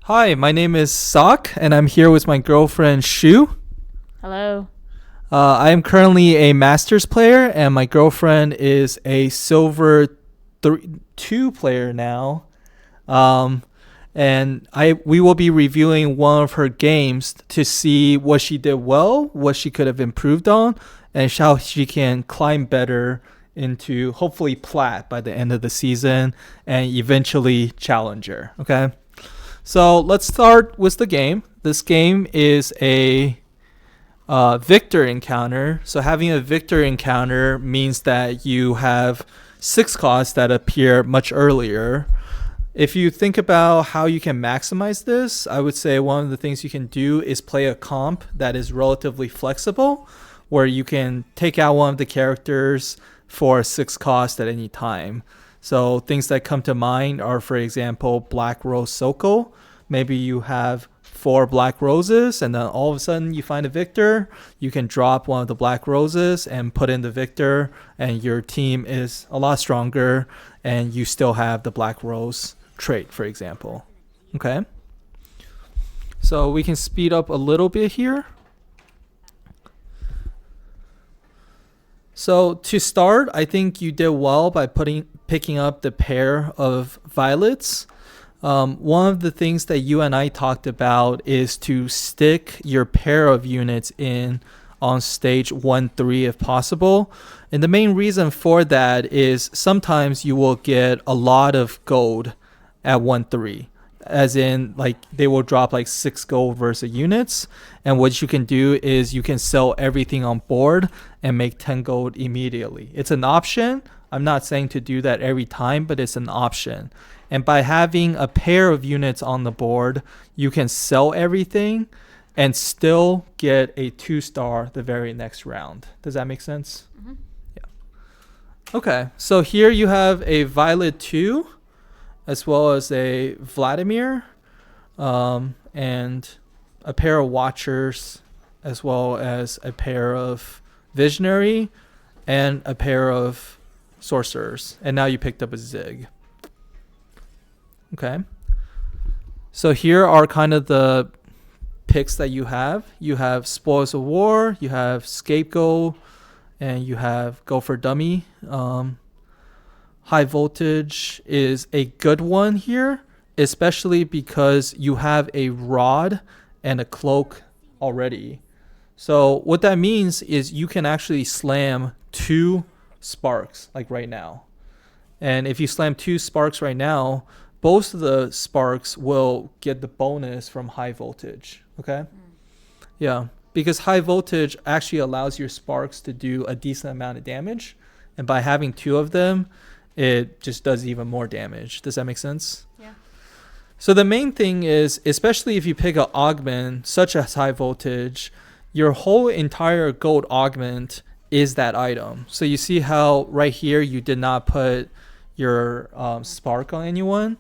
Hi, my name is Sok, and I'm here with my girlfriend Shu. Hello. I am currently a Masters player, and my girlfriend is a Silver 2 player now. Um, and we will be reviewing one of her games to see what she did well, what she could have improved on, and how she can climb better into hopefully plat by the end of the season and eventually challenger. Okay. So let's start with the game. This game is a Viktor encounter. So having a Viktor encounter means that you have 6 costs that appear much earlier. If you think about how you can maximize this, I would say one of the things you can do is play a comp that is relatively flexible, where you can take out one of the characters for 6 cost at any time. So things that come to mind are, for example, Black Rose Soko. Maybe you have 4 black roses, and then all of a sudden you find a Viktor. You can drop one of the black roses and put in the Viktor, and your team is a lot stronger, and you still have the black rose trait, for example. Okay? So we can speed up a little bit here. So to start, I think you did well by picking up the pair of violets. One of the things that you and I talked about is to stick your pair of units in on stage 1-3 if possible. And the main reason for that is sometimes you will get a lot of gold at 1-3. As in, like, they will drop like 6 gold versus units. And what you can do is you can sell everything on board and make 10 gold immediately. It's an option. I'm not saying to do that every time, but it's an option. And by having a pair of units on the board, you can sell everything and still get a 2-star the very next round. Does that make sense? Mm-hmm. Yeah. Okay, so here you have a Violet 2 as well as a Vladimir and a pair of Watchers as well as a pair of Visionary and a pair of Sorcerers. And now you picked up a Zig. Okay. So here are kind of the picks that you have. You have Spoils of War, you have Scapegoat, and you have Go for Dummy. High Voltage is a good one here, especially because you have a rod and a cloak already. So what that means is you can actually slam 2 sparks like right now. And if you slam 2 sparks right now, both of the sparks will get the bonus from high voltage. Okay? Yeah. Because high voltage actually allows your sparks to do a decent amount of damage. And by having 2 of them, it just does even more damage. Does that make sense? Yeah. So the main thing is, especially if you pick an augment such as high voltage, your whole entire gold augment is that item. So you see how right here you did not put your spark on anyone.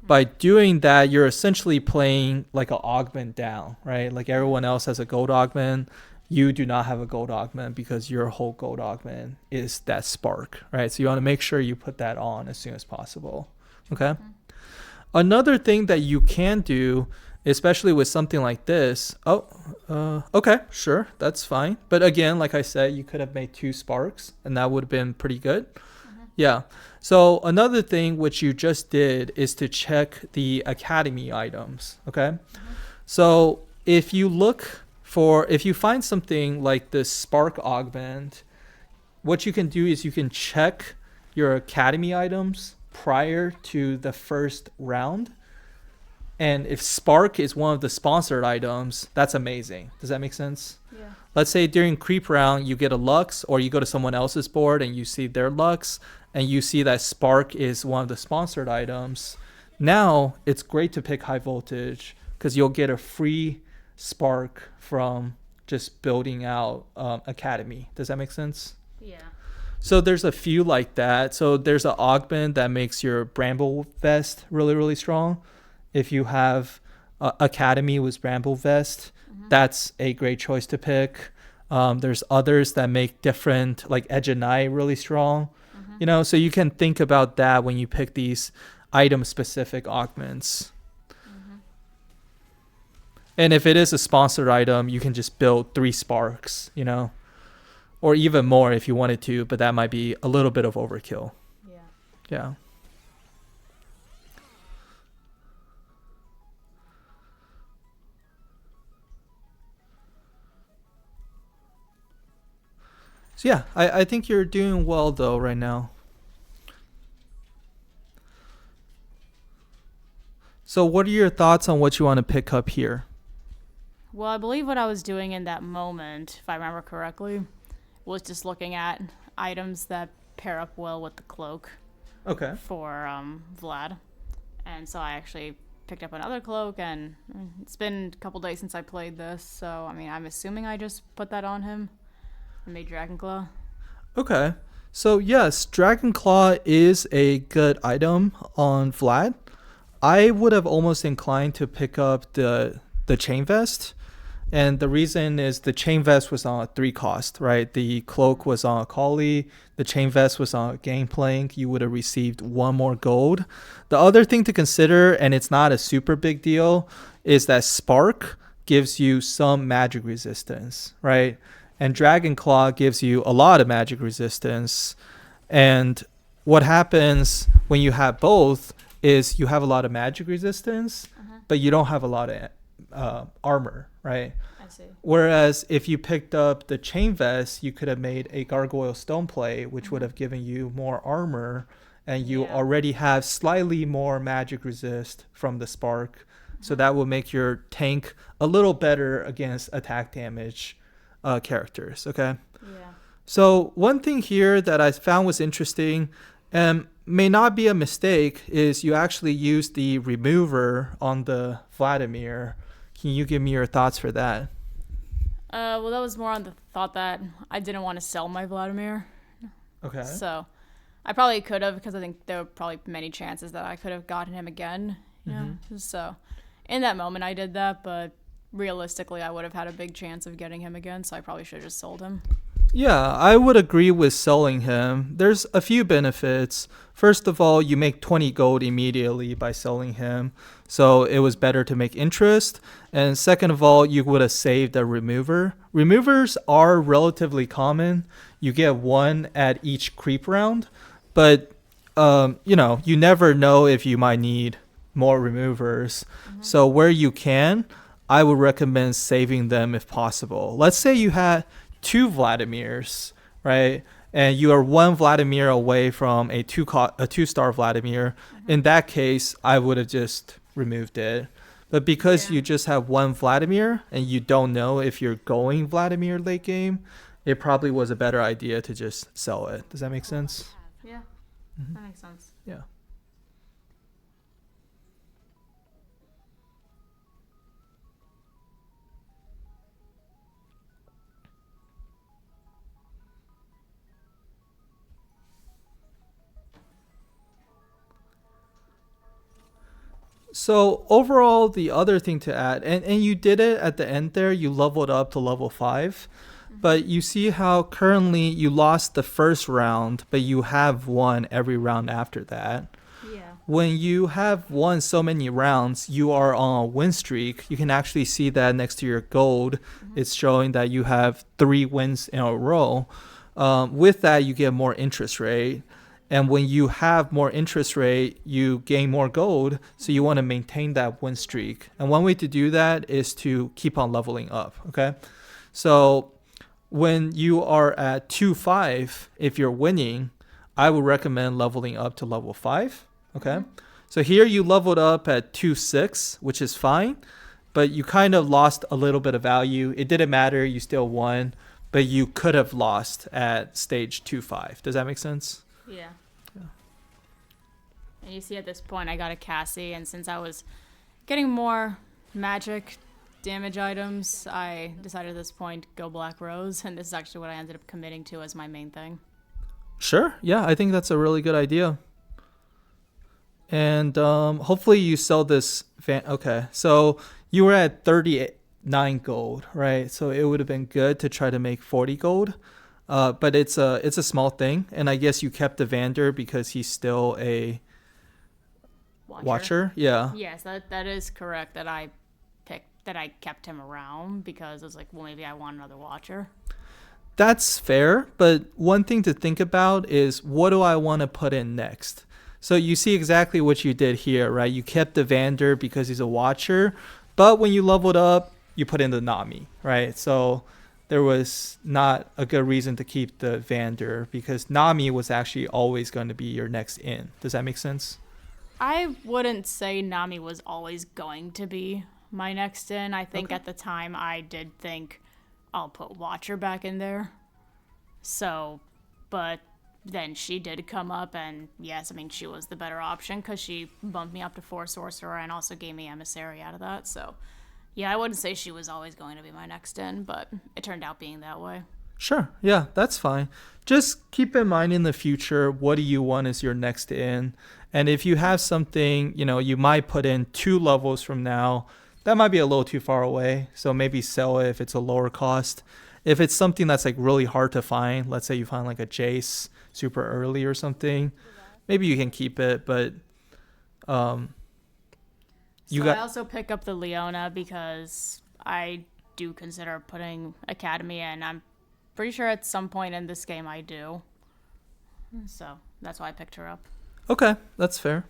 By doing that, you're essentially playing like an augment down, right? Like everyone else has a gold augment. You do not have a gold augment because your whole gold augment is that spark, right? So you want to make sure you put that on as soon as possible. Okay. Mm-hmm. Another thing that you can do, especially with something like this. Okay, sure, that's fine. But again, like I said, you could have made 2 sparks and that would have been pretty good. Yeah. So another thing which you just did is to check the academy items. Okay. So if you find something like this spark augment, what you can do is you can check your academy items prior to the first round. And if spark is one of the sponsored items, that's amazing. Does that make sense? Yeah. Let's say during creep round, you get a Lux, or you go to someone else's board and you see their Lux, and you see that spark is one of the sponsored items. Now it's great to pick high voltage because you'll get a free spark from just building out academy. Does that make sense? Yeah. So there's a few like that. So there's an augment that makes your Bramble Vest really, really strong. If you have academy with Bramble Vest, that's a great choice to pick. There's others that make different, like Edge and Eye, really strong. You know, so you can think about that when you pick these item-specific augments. And if it is a sponsored item, you can just build 3 sparks, or even more if you wanted to, but that might be a little bit of overkill. Yeah. Yeah. So yeah, I think you're doing well though right now. So what are your thoughts on what you want to pick up here? Well, I believe what I was doing in that moment, if I remember correctly, was just looking at items that pair up well with the cloak Okay. for Vlad. And so I actually picked up another cloak, and it's been a couple days since I played this, so I mean, I'm assuming I just put that on him and made Dragonclaw. Okay. So yes, Dragon Claw is a good item on Vlad. I would have almost inclined to pick up the chain vest. And the reason is the chain vest was on a 3 cost, right? The cloak was on a Kali, the chain vest was on a Gangplank. You would have received 1 more gold. The other thing to consider, and it's not a super big deal, is that Spark gives you some magic resistance, right? And Dragon Claw gives you a lot of magic resistance. And what happens when you have both is you have a lot of magic resistance, but you don't have a lot of armor, right? I see. Whereas if you picked up the chain vest, you could have made a gargoyle stone plate, which would have given you more armor, and you already have slightly more magic resist from the spark. So that will make your tank a little better against attack damage characters. Okay. Yeah. So one thing here that I found was interesting, and may not be a mistake, is you actually use the remover on the Vladimir. Can you give me your thoughts for that? Well, that was more on the thought that I didn't want to sell my Vladimir. Okay. So I probably could have, because I think there were probably many chances that I could have gotten him again. So in that moment, I did that, but realistically, I would have had a big chance of getting him again, so I probably should have just sold him. Yeah, I would agree with selling him. There's a few benefits. First of all, you make 20 gold immediately by selling him, so it was better to make interest. And second of all, you would have saved a remover. Removers are relatively common. You get 1 at each creep round, but you never know if you might need more removers. So where you can, I would recommend saving them if possible. Let's say you had 2 Vladimirs, right? And you are 1 Vladimir away from a 2-star Vladimir. In that case, I would have just removed it. But because you just have 1 Vladimir and you don't know if you're going Vladimir late game, it probably was a better idea to just sell it. Does that make sense? Yeah, that makes sense. Yeah. So overall, the other thing to add, and you did it at the end there, you leveled up to level 5, but you see how currently you lost the first round, but you have won every round after that. Yeah. When you have won so many rounds, you are on a win streak. You can actually see that next to your gold. It's showing that you have 3 wins in a row. With that, you get more interest rate. And when you have more interest rate, you gain more gold. So you want to maintain that win streak. And one way to do that is to keep on leveling up. Okay. So when you are at 2-5, if you're winning, I would recommend leveling up to level 5. Okay. So here you leveled up at 2-6, which is fine. But you kind of lost a little bit of value. It didn't matter. You still won. But you could have lost at stage 2-5. Does that make sense? Yeah. And you see at this point I got a Cassie, and since I was getting more magic damage items, I decided at this point go Black Rose, and this is actually what I ended up committing to as my main thing. Sure. Yeah, I think that's a really good idea. And hopefully you sell this okay. So you were at 39 gold, right? So it would have been good to try to make 40 gold. But it's a small thing, and I guess you kept the Vander because he's still a watcher. Yeah. Yes, that is correct. That I picked that I kept him around because I was like, well, maybe I want another watcher. That's fair, but one thing to think about is what do I want to put in next? So you see exactly what you did here, right? You kept the Vander because he's a watcher, but when you leveled up, you put in the Nami, right? So there was not a good reason to keep the Vander because Nami was actually always going to be your next in. Does that make sense? I wouldn't say Nami was always going to be my next in. I think at the time I did think I'll put Watcher back in there. So, but then she did come up, and yes, I mean, she was the better option because she bumped me up to 4 Sorcerer and also gave me Emissary out of that. So, yeah, I wouldn't say she was always going to be my next in, but it turned out being that way. Sure. Yeah, that's fine. Just keep in mind in the future, what do you want as your next in? And if you have something, you might put in 2 levels from now, that might be a little too far away. So maybe sell it if it's a lower cost. If it's something that's like really hard to find, let's say you find like a Jace super early or something, maybe you can keep it. But I also pick up the Leona because I do consider putting Academy in. I'm pretty sure at some point in this game I do. So that's why I picked her up. Okay, that's fair.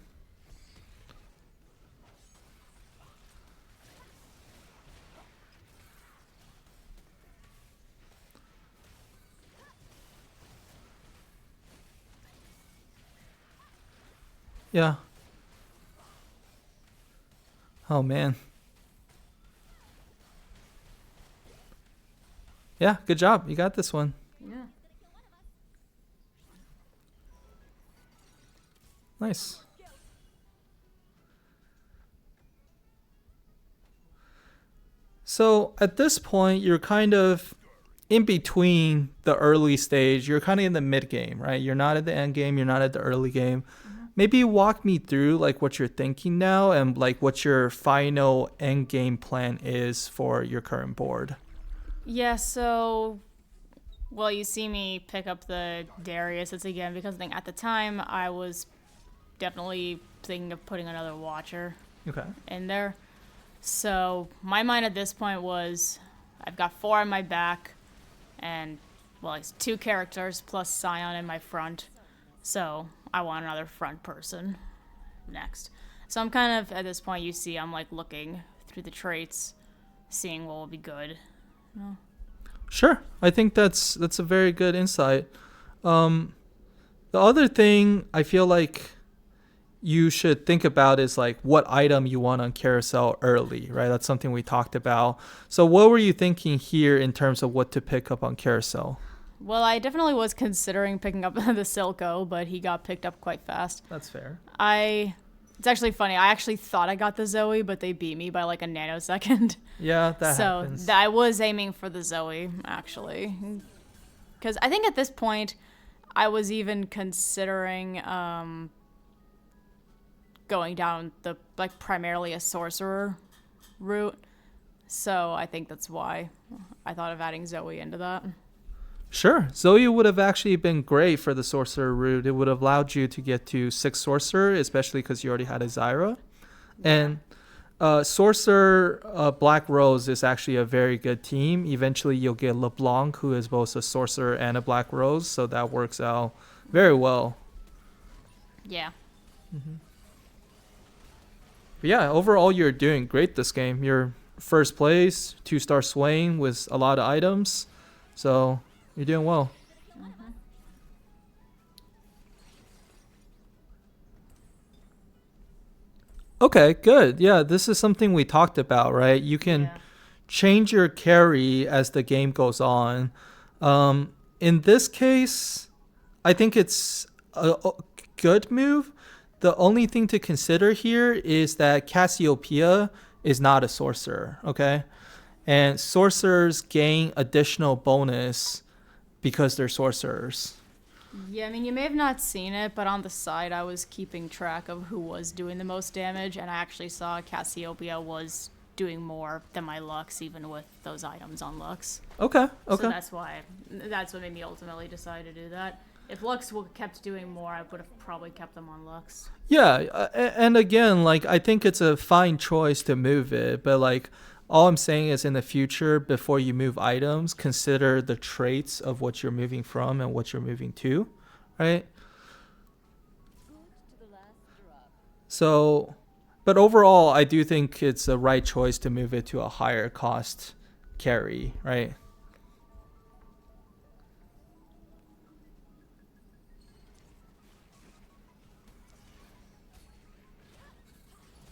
Yeah. Oh, man. Yeah, good job. You got this one. Yeah. Nice. So at this point, you're kind of in between the early stage. You're kind of in the mid game, right? You're not at the end game. You're not at the early game. Maybe walk me through like what you're thinking now and like what your final end game plan is for your current board. Yeah, so well, you see me pick up the Darius again because I think at the time I was definitely thinking of putting another watcher in there. So my mind at this point was I've got 4 on my back and well, it's 2 characters plus Scion in my front. So I want another front person next. So I'm kind of, at this point, you see, I'm like looking through the traits, seeing what will be good. No. Sure. I think that's a very good insight. The other thing I feel like you should think about is like what item you want on carousel early, right? That's something we talked about. So what were you thinking here in terms of what to pick up on carousel? Well, I definitely was considering picking up the Silco, but he got picked up quite fast. That's fair. It's actually funny. I actually thought I got the Zoe, but they beat me by like a nanosecond. Yeah, that happens. So I was aiming for the Zoe, actually. Because I think at this point, I was even considering going down the like primarily a sorcerer route. So I think that's why I thought of adding Zoe into that. Sure. Zoe would have actually been great for the sorcerer route. It would have allowed you to get to 6 sorcerer, especially because you already had a Zyra. And sorcerer Black Rose is actually a very good team. Eventually you'll get LeBlanc, who is both a sorcerer and a Black Rose, so that works out very well. Yeah. Mm-hmm. But yeah, overall you're doing great this game. You're first place, 2-star Swain with a lot of items. So you're doing well. Mm-hmm. Okay, good. Yeah, this is something we talked about, right? You can change your carry as the game goes on. In this case, I think it's a good move. The only thing to consider here is that Cassiopeia is not a sorcerer, okay? And sorcerers gain additional bonus because they're sorcerers. Yeah, I mean, you may have not seen it, but on the side, I was keeping track of who was doing the most damage, and I actually saw Cassiopeia was doing more than my Lux, even with those items on Lux. Okay. So that's what made me ultimately decide to do that. If Lux kept doing more, I would have probably kept them on Lux. Yeah, and again, like I think it's a fine choice to move it, but like All I'm saying is in the future, before you move items, consider the traits of what you're moving from and what you're moving to, right? So, but overall, I do think it's a right choice to move it to a higher cost carry, right?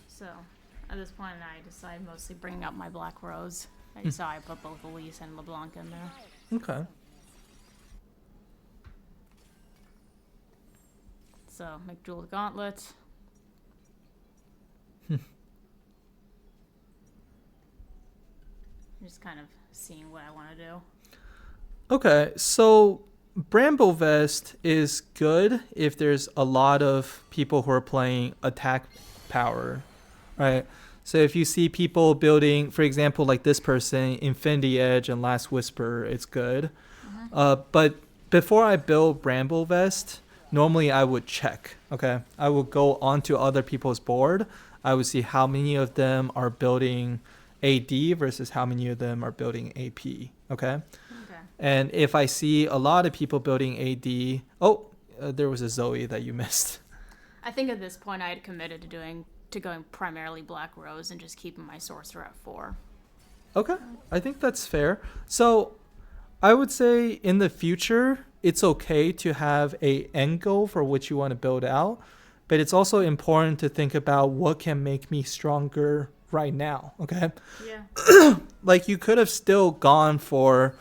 So at this point, I decided mostly bringing up my Black Rose. I saw I put both Elise and LeBlanc in there. Okay. So make Jewel Gauntlet. Just kind of seeing what I want to do. Okay, so Bramble Vest is good if there's a lot of people who are playing attack power, right? So if you see people building, for example, like this person, Infinity Edge and Last Whisper, it's good. But before I build Bramble Vest, normally I would check, okay? I would go onto other people's board. I would see how many of them are building AD versus how many of them are building AP, okay? And if I see a lot of people building AD, there was a Zoe that you missed. I think at this point I had committed to going primarily Black Rose and just keeping my sorcerer at 4. Okay, I think that's fair. So I would say in the future, it's okay to have a end goal for which you want to build out, but it's also important to think about what can make me stronger right now, okay? Yeah. Like you could have still gone for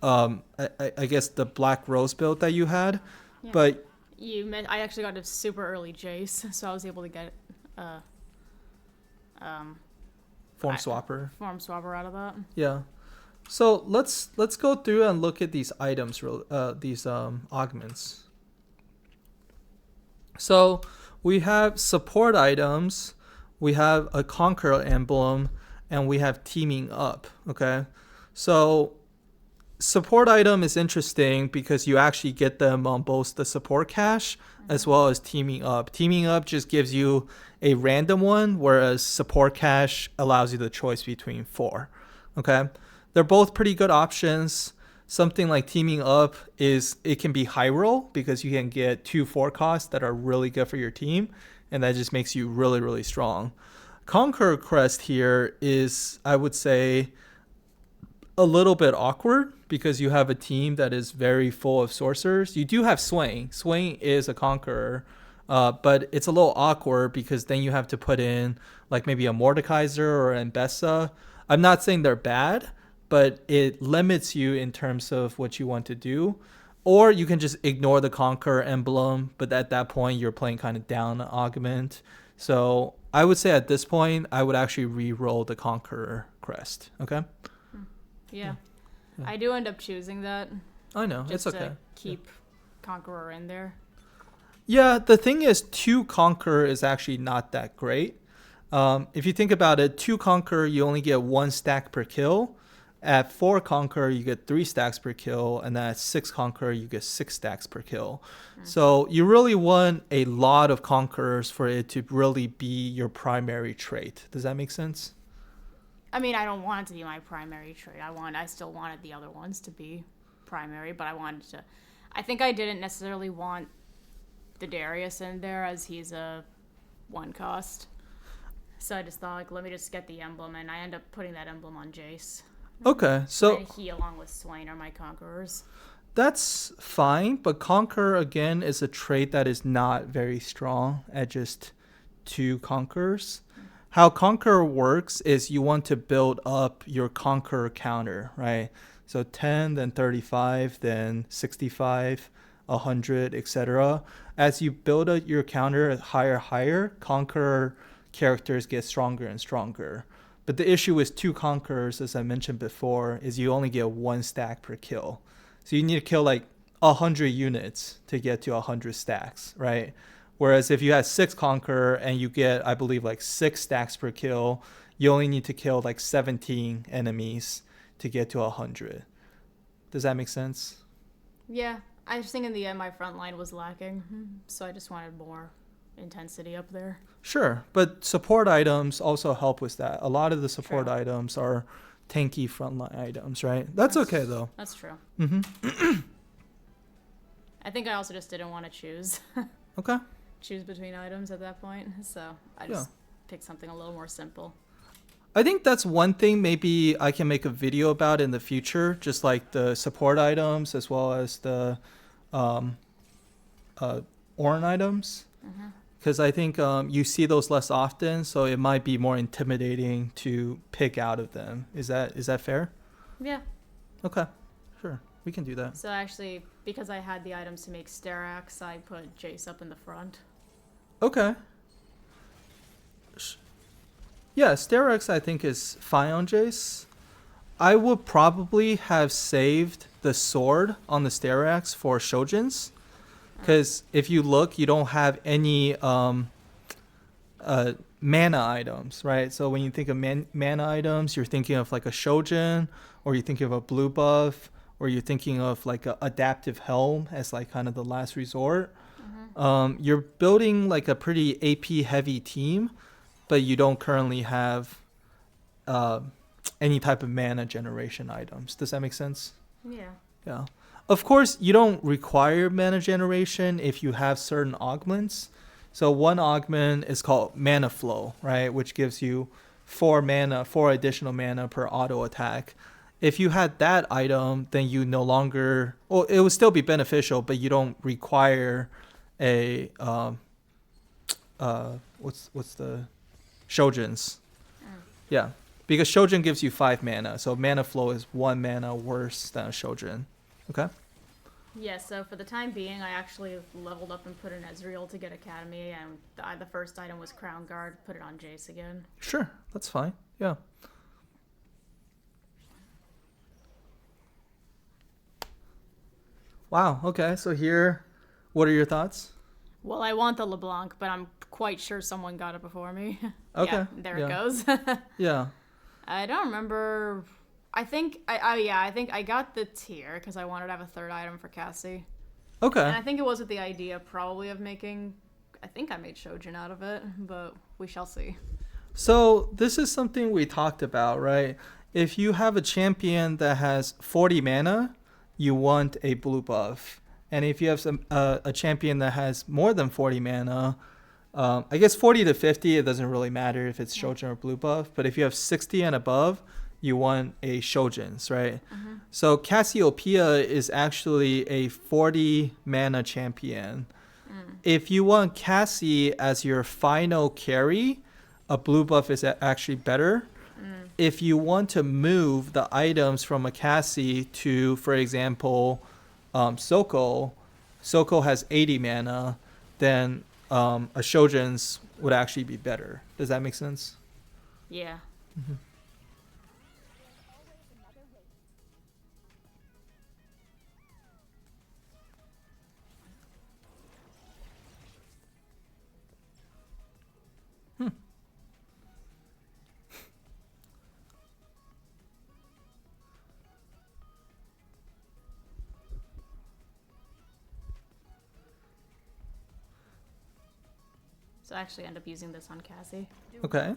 I guess the Black Rose build that you had, Yeah. but I actually got a super early Jace, so I was able to get form swapper. Form Swapper out of that. Yeah. So let's go through and look at these items, these augments. So we have support items, we have a Conqueror emblem, and we have teaming up. Okay, so support item is interesting because you actually get them on both the support cache as well as teaming up. Teaming up just gives you a random one, whereas support cache allows you the choice between 4. Okay, they're both pretty good options. Something like teaming up it can be high roll because you can get 2 4 costs that are really good for your team, and that just makes you really, really strong. Conqueror Crest here is, I would say, a little bit awkward because you have a team that is very full of sorcerers. You do have Swain. Swain is a Conqueror, but it's a little awkward because then you have to put in like maybe a Mordekaiser or an Mbessa. I'm not saying they're bad, but it limits you in terms of what you want to do. Or you can just ignore the Conqueror emblem, but at that point you're playing kind of down augment. So I would say at this point I would actually re-roll the Conqueror Crest. Okay. Yeah. I do end up choosing that. I know, just it's okay. To keep Conqueror in there. Yeah, the thing is, 2 Conqueror is actually not that great. If you think about it, 2 Conqueror, you only get 1 stack per kill. At 4 Conqueror, you get 3 stacks per kill. And then at 6 Conqueror, you get 6 stacks per kill. So you really want a lot of Conquerors for it to really be your primary trait. Does that make sense? I mean, I don't want it to be my primary trait. I still wanted the other ones to be primary, but I think I didn't necessarily want the Darius in there as he's a 1 cost. So I just thought, like, let me just get the emblem, and I end up putting that emblem on Jace. Okay, so And he, along with Swain, are my Conquerors. that's fine, but Conqueror, again, is a trait that is not very strong at just 2 Conquerors. How Conqueror works is you want to build up your Conqueror counter, right? So 10, then 35, then 65, 100, etc. As you build up your counter higher, Conqueror characters get stronger and stronger. But the issue with 2 Conquerors, as I mentioned before, is you only get 1 stack per kill. So you need to kill like 100 units to get to 100 stacks, right? Whereas if you had 6 Conqueror and you get, I believe, like 6 stacks per kill, you only need to kill like 17 enemies to get to 100. Does that make sense? Yeah. I just think in the end my front line was lacking, so I just wanted more. intensity up there. Sure, but support items also help with that. A lot of the support True. items are tanky frontline items, right? That's okay though. That's true. Mm-hmm. I think I also just didn't want to choose Okay. choose between items at that point, so I just picked something a little more simple. I think that's one thing maybe I can make a video about in the future, just like the support items as well as the um, Orin items. Because I think you see those less often, so it might be more intimidating to pick out of them. Is that fair? Yeah. Okay, sure. We can do that. So actually, because I had the items to make Sterax, I put Jace up in the front. Okay. Yeah, Sterex I think is fine on Jace. I would probably have saved the sword on the Sterex for Shojin's. Because if you look, you don't have any mana items, right? So when you think of mana items, you're thinking of like a Shojin, or you're thinking of a blue buff, or you're thinking of like a adaptive helm as like kind of the last resort. You're building like a pretty AP heavy team, but you don't currently have any type of mana generation items. Does that make sense? Yeah. Yeah. Of course, you don't require mana generation if you have certain augments. So one augment is called Mana Flow, right? Which gives you 4 additional mana per auto attack. If you had that item, then you no longer, well, it would still be beneficial, but you don't require a, what's the, Shojin's. Yeah. Because Shojin gives you 5 mana. So Mana Flow is 1 mana worse than a Shojin. Okay. Yeah, so for the time being, I actually leveled up and put in Ezreal to get Academy, and the first item was Crown Guard, put it on Jace again. Sure, that's fine. Yeah. Wow, okay, so here, what are your thoughts? Well, I want the LeBlanc, but I'm quite sure someone got it before me. Okay. Yeah, there it goes. Yeah. I don't remember. I think I got the tier because I wanted to have a third item for Cassie. Okay. And I think it was with the idea probably of making, I think I made Shojin out of it, but we shall see. So this is something we talked about, right? If you have a champion that has 40 mana, you want a blue buff. And if you have a champion that has more than 40 mana, I guess 40 to 50, it doesn't really matter if it's Shojin or blue buff. But if you have 60 and above, you want a Shojin's, right? So Cassiopeia is actually a 40 mana champion. If you want Cassie as your final carry, a blue buff is actually better. If you want to move the items from a Cassie to, for example, Soko has 80 mana, then a Shojin's would actually be better. Does that make sense? Yeah. So I actually end up using this on Cassie. Okay.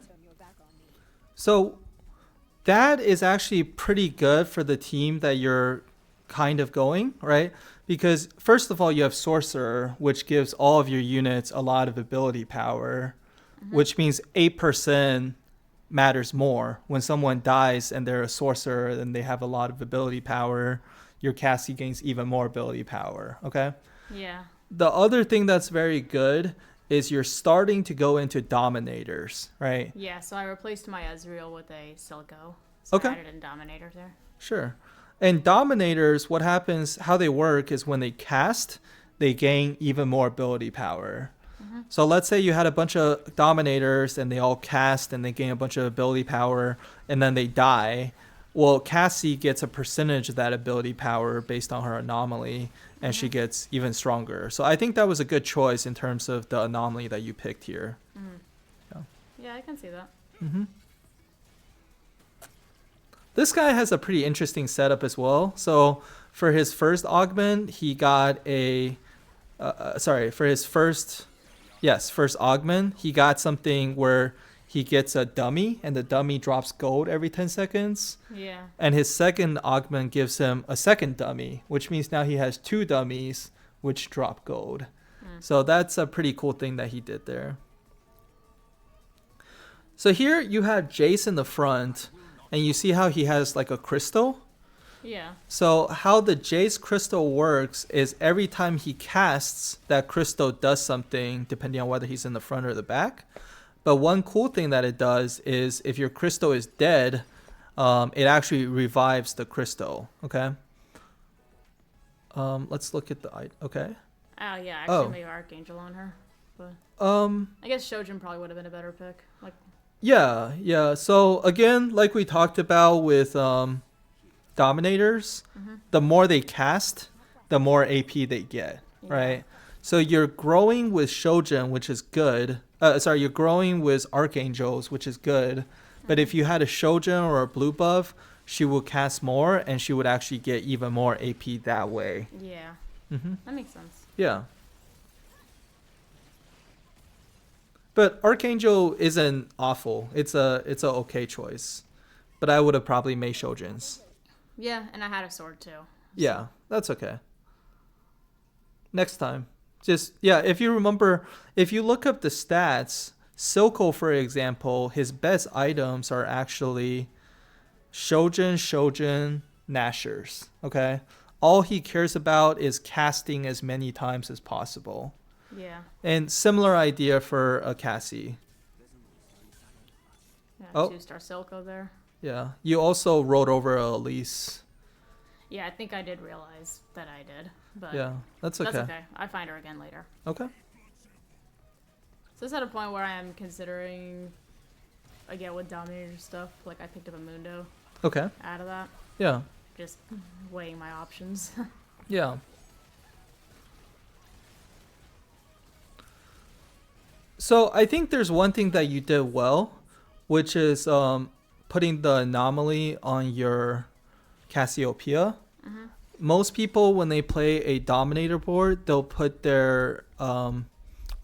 So that is actually pretty good for the team that you're kind of going, right? Because first of all, you have Sorcerer, which gives all of your units a lot of ability power, which means 8% matters more. When someone dies and they're a Sorcerer and they have a lot of ability power, your Cassie gains even more ability power, okay? Yeah. The other thing that's very good is you're starting to go into Dominators, right? Yeah, so I replaced my Ezreal with a Silco. So Okay. I added in Dominator there. Sure. And Dominators, what happens, how they work is when they cast, they gain even more ability power. So let's say you had a bunch of Dominators and they all cast and they gain a bunch of ability power and then they die. Well, Cassie gets a percentage of that ability power based on her anomaly, and she gets even stronger. So I think that was a good choice in terms of the anomaly that you picked here. Yeah, I can see that. This guy has a pretty interesting setup as well. So for his first augment, he got a... for his first Yes, first augment. He got something where he gets a dummy, and the dummy drops gold every 10 seconds. Yeah. And his second augment gives him a second dummy, which means now he has two dummies, which drop gold. So that's a pretty cool thing that he did there. So here you have Jace in the front, and you see how he has like a crystal? Yeah. So how the Jace crystal works is every time he casts, that crystal does something depending on whether he's in the front or the back. But one cool thing that it does is if your crystal is dead, it actually revives the crystal. Okay. Let's look at the okay. Oh yeah, actually maybe Archangel on her. But I guess Shojin probably would have been a better pick. Like yeah. So again, like we talked about with Dominators, the more they cast, the more AP they get, right? So you're growing with Shojin, which is good. You're growing with Archangels, which is good. But if you had a Shojin or a blue buff, she would cast more, and she would actually get even more AP that way. Yeah. That makes sense. Yeah. But Archangel isn't awful. It's a okay choice. But I would have probably made Shojins. Yeah, and I had a sword too. Yeah, that's okay. Next time. Just, yeah, if you remember, if you look up the stats, Silco, for example, his best items are actually Shojin, Nashers. Okay? All he cares about is casting as many times as possible. Yeah. And similar idea for a Cassie. Yeah, Oh. 2-star Silco there. Yeah. You also wrote over Elise. Yeah, I think I did realize that I did. But Yeah, that's okay. That's okay. I find her again later. Okay. So it's at a point where I am considering, again, with Dominator stuff, like I picked up a Mundo Okay. out of that. Yeah. Just weighing my options. Yeah. So I think there's one thing that you did well, which is putting the anomaly on your Cassiopeia. Most people, when they play a Dominator board, they'll put their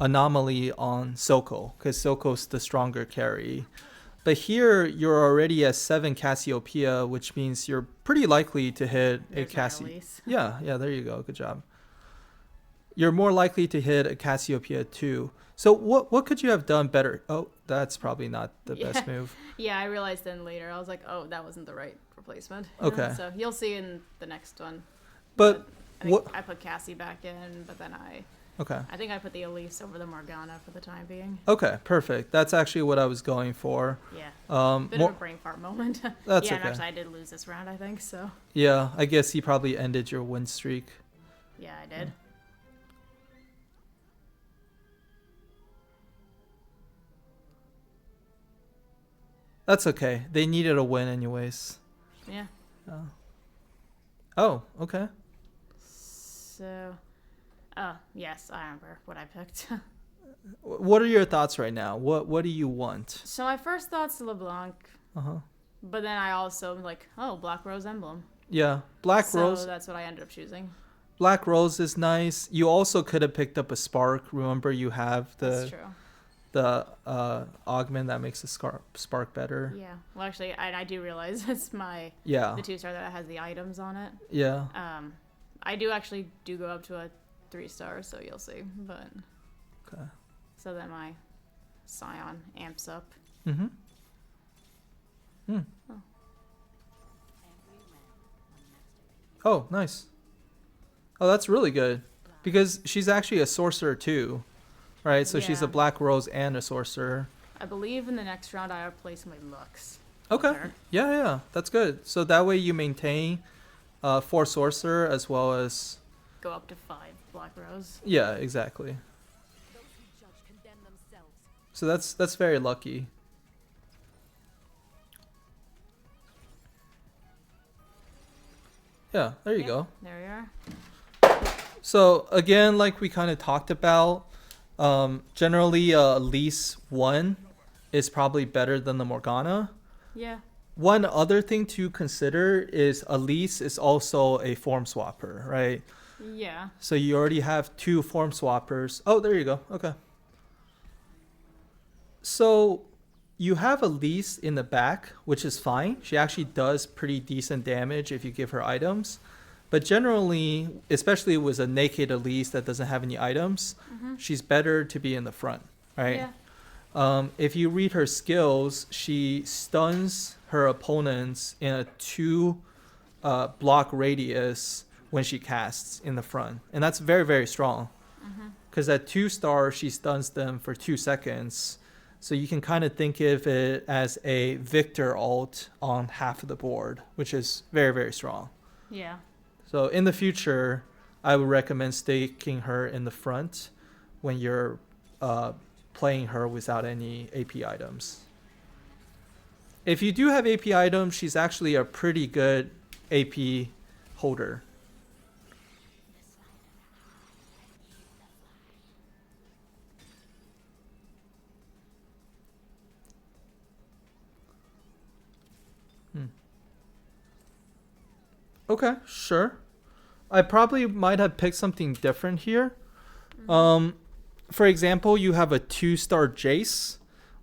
anomaly on Silco, because Silco's the stronger carry. But here, you're already at 7 Cassiopeia, which means you're pretty likely to hit a Cassiopeia. Yeah, there you go. Good job. You're more likely to hit a Cassiopeia too. So what could you have done better? Oh, that's probably not the best move. Yeah, I realized then later. I was like, oh, that wasn't the right replacement. Okay. So you'll see in the next one. But I put Cassie back in, but then I think I put the Elise over the Morgana for the time being. Okay, perfect. That's actually what I was going for. Yeah. Bit of a brain fart moment. That's yeah, okay. and actually I did lose this round, I think, so. Yeah, I guess he probably ended your win streak. Yeah, I did. That's okay. They needed a win anyways. Yeah. Oh, okay. So, yes, I remember what I picked. What are your thoughts right now? What do you want? So my first thought's LeBlanc. Uh-huh. But then I also was like, oh, Black Rose Emblem. Yeah, Black Rose. So that's what I ended up choosing. Black Rose is nice. You also could have picked up a Spark. Remember, you have That's true. the augment that makes the spark better. Yeah. Well, actually, I do realize it's the 2-star that has the items on it. Yeah. I do actually go up to a 3-star, so you'll see. But okay. So then my Scion amps up. Mm-hmm. Oh, nice. Oh, that's really good. Because she's actually a sorcerer too. Right? So she's a Black Rose and a sorcerer. I believe in the next round I replace my Lux. Okay. Yeah. That's good. So that way you maintain 4 sorcerer as well as... Go up to 5 Black Rose. Yeah, exactly. So that's very lucky. Yeah, there you go. There we are. So again, like we kind of talked about, generally Elise 1 is probably better than the Morgana. Yeah. One other thing to consider is Elise is also a form swapper, right? Yeah. So you already have 2 form swappers. Oh, there you go. Okay. So you have Elise in the back, which is fine. She actually does pretty decent damage if you give her items. But generally, especially with a naked Elise that doesn't have any items, she's better to be in the front, right? Yeah. If you read her skills, she stuns her opponents in a 2 block radius when she casts in the front. And that's very, very strong. Because at 2-star, she stuns them for 2 seconds. So you can kind of think of it as a Viktor ult on half of the board, which is very, very strong. Yeah. So in the future, I would recommend staking her in the front when you're playing her without any AP items. If you do have AP items, she's actually a pretty good AP holder. Okay, sure. I probably might have picked something different here. For example, you have a 2-star Jace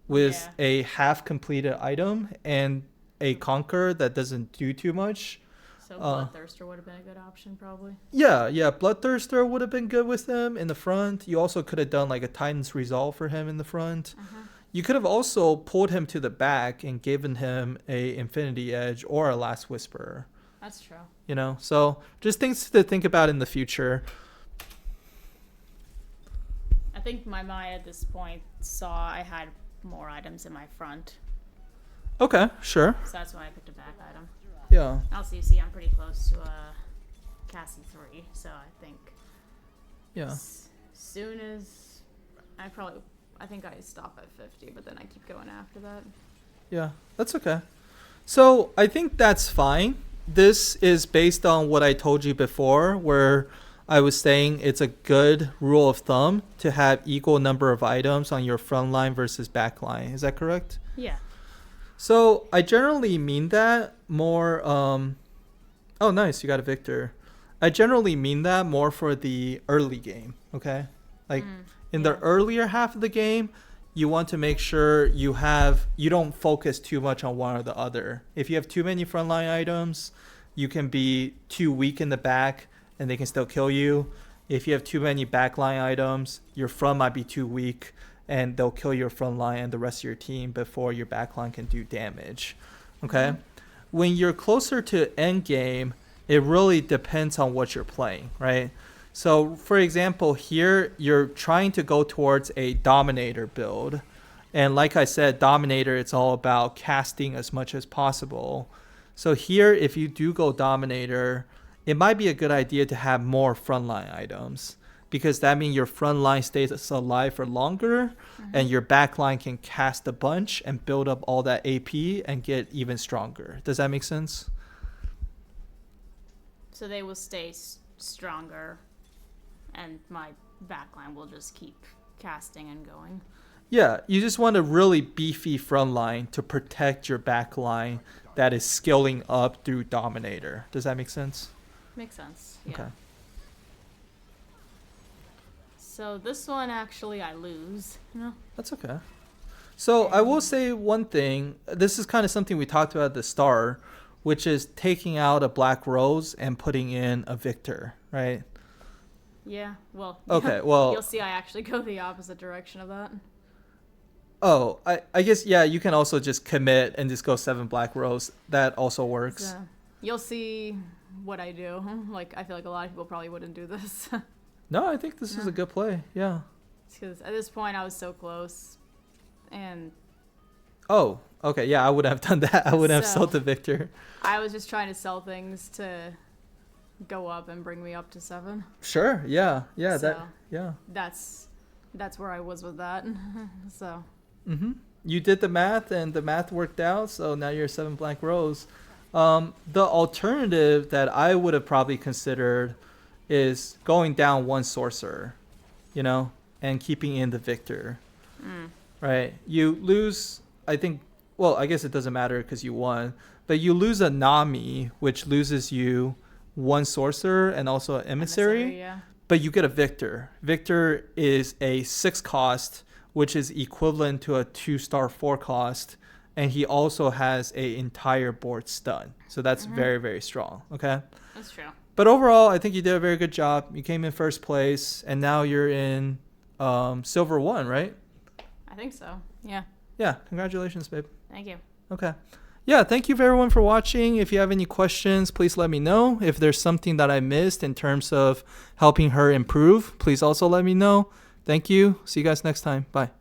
with a half completed item and a Conquer that doesn't do too much. So Bloodthirster would have been a good option, probably. Yeah, Bloodthirster would have been good with him in the front. You also could have done like a Titan's Resolve for him in the front. You could have also pulled him to the back and given him a Infinity Edge or a Last Whisperer. That's true. You know, so just things to think about in the future. I think my mind at this point saw I had more items in my front. Okay, sure. So that's why I picked a back item. Yeah. Also, you see, I'm pretty close to Cassie 3, so I think Yeah. soon as I think I stop at 50, but then I keep going after that. Yeah, that's okay. So I think that's fine. This is based on what I told you before, where I was saying it's a good rule of thumb to have equal number of items on your front line versus back line. Is that correct? Yeah. So I generally mean that more. Oh, nice. You got a Viktor. I generally mean that more for the early game. Okay. Like in the earlier half of the game, you want to make sure you don't focus too much on one or the other. If you have too many frontline items, you can be too weak in the back and they can still kill you. If you have too many backline items, your front might be too weak and they'll kill your front line and the rest of your team before your backline can do damage. Okay? When you're closer to end game, it really depends on what you're playing, right? So, for example, here you're trying to go towards a Dominator build. And like I said, Dominator, it's all about casting as much as possible. So here, if you do go Dominator, it might be a good idea to have more frontline items. Because that means your frontline stays alive for longer, and your backline can cast a bunch and build up all that AP and get even stronger. Does that make sense? So they will stay stronger, and my backline will just keep casting and going. Yeah, you just want a really beefy front line to protect your back line that is scaling up through Dominator. Does that make sense? Makes sense. Yeah. Okay. So this one, actually, I lose. No. That's okay. So I will say one thing. This is kind of something we talked about at the start, which is taking out a Black Rose and putting in a Viktor, right? Yeah, well. Okay, well. You'll see I actually go the opposite direction of that. Oh, I guess, yeah, you can also just commit and just go 7 Black Rose. That also works. So, you'll see what I do. Like, I feel like a lot of people probably wouldn't do this. No, I think this is a good play. Yeah. Because at this point, I was so close. And Oh, okay. Yeah, I would have done that. I would have sold the Viktor. I was just trying to sell things to go up and bring me up to 7. Sure. Yeah. Yeah. So, That's where I was with that. So. You did the math, and the math worked out. So now you're 7 Black Rose. The alternative that I would have probably considered is going down 1 sorcerer, and keeping in the Viktor. Right? You lose, I think. Well, I guess it doesn't matter because you won, but you lose a Nami, which loses you 1 sorcerer and also an emissary. Yeah. But you get a Viktor. Viktor is a 6 cost which is equivalent to a 2-star 4 cost. And he also has a entire board stud. So that's very, very strong. Okay. That's true. But overall, I think you did a very good job. You came in first place, and now you're in silver 1, right? I think so. Yeah. Yeah. Congratulations, babe. Thank you. Okay. Yeah, thank you everyone for watching. If you have any questions, please let me know. If there's something that I missed in terms of helping her improve, please also let me know. Thank you. See you guys next time. Bye.